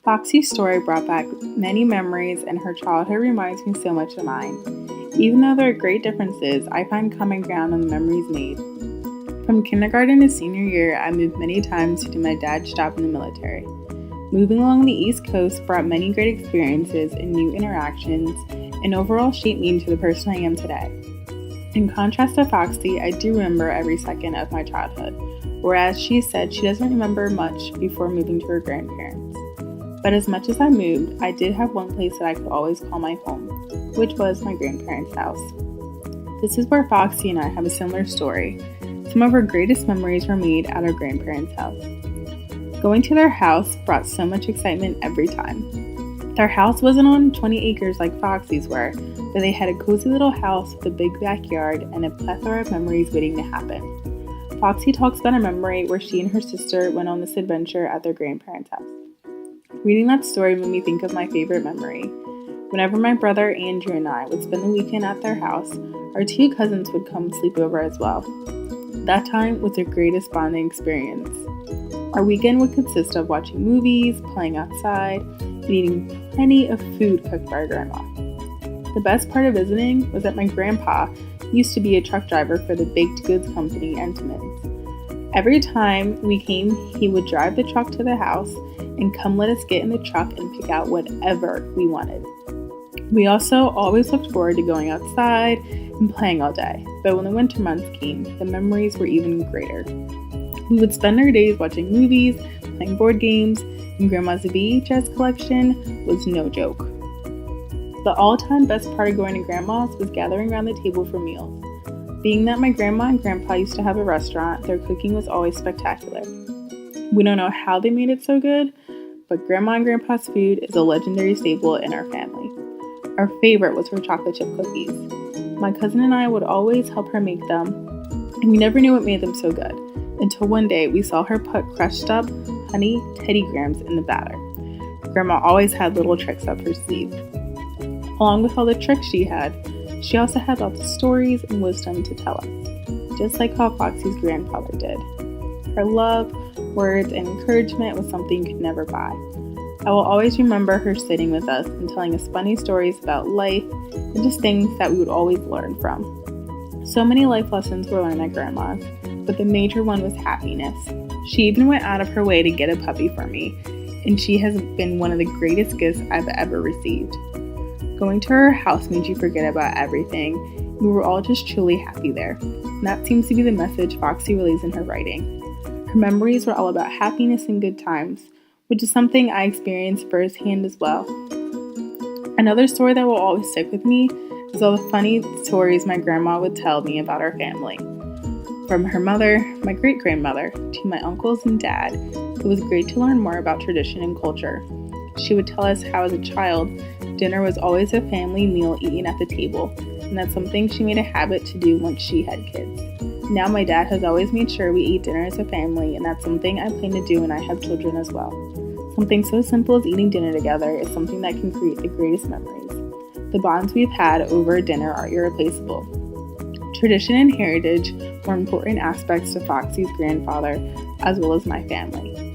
Foxy's story brought back many memories, and her childhood reminds me so much of mine. Even though there are great differences, I find common ground on the memories made. From kindergarten to senior year, I moved many times to do my dad's job in the military. Moving along the East Coast brought many great experiences and new interactions, and overall shaped me into the person I am today. In contrast to Foxy, I do remember every second of my childhood, whereas she said she doesn't remember much before moving to her grandparents. But as much as I moved, I did have one place that I could always call my home, which was my grandparents' house. This is where Foxy and I have a similar story. Some of our greatest memories were made at our grandparents' house. Going to their house brought so much excitement every time. Their house wasn't on 20 acres like Foxy's were, but they had a cozy little house with a big backyard and a plethora of memories waiting to happen. Foxy talks about a memory where she and her sister went on this adventure at their grandparents' house. Reading that story made me think of my favorite memory. Whenever my brother Andrew and I would spend the weekend at their house, our two cousins would come sleep over as well. That time was the greatest bonding experience. Our weekend would consist of watching movies, playing outside, and eating plenty of food cooked by our grandma. The best part of visiting was that my grandpa used to be a truck driver for the baked goods company Entenmann's. Every time we came, he would drive the truck to the house and come let us get in the truck and pick out whatever we wanted. We also always looked forward to going outside and playing all day, but when the winter months came, the memories were even greater. We would spend our days watching movies, playing board games, and Grandma's VHS collection was no joke. The all-time best part of going to Grandma's was gathering around the table for meals. Being that my grandma and grandpa used to have a restaurant, their cooking was always spectacular. We don't know how they made it so good, but Grandma and Grandpa's food is a legendary staple in our family. Our favorite was her chocolate chip cookies. My cousin and I would always help her make them, and we never knew what made them so good, until one day we saw her put crushed up honey Teddy Grahams in the batter. Grandma always had little tricks up her sleeve. Along with all the tricks she also had lots of stories and wisdom to tell us, just like how Foxy's grandfather did. Her love, words, and encouragement was something you could never buy. I will always remember her sitting with us and telling us funny stories about life and just things that we would always learn from. So many life lessons were learned at Grandma's, but the major one was happiness. She even went out of her way to get a puppy for me, and she has been one of the greatest gifts I've ever received. Going to her house made you forget about everything. We were all just truly happy there. And that seems to be the message Foxy relays in her writing. Her memories were all about happiness and good times, which is something I experienced firsthand as well. Another story that will always stick with me is all the funny stories my grandma would tell me about our family. From her mother, my great-grandmother, to my uncles and dad, it was great to learn more about tradition and culture. She would tell us how as a child, dinner was always a family meal eaten at the table, and that's something she made a habit to do once she had kids. Now my dad has always made sure we eat dinner as a family, and that's something I plan to do when I have children as well. Something so simple as eating dinner together is something that can create the greatest memories. The bonds we've had over dinner are irreplaceable. Tradition and heritage were important aspects to Foxy's grandfather as well as my family.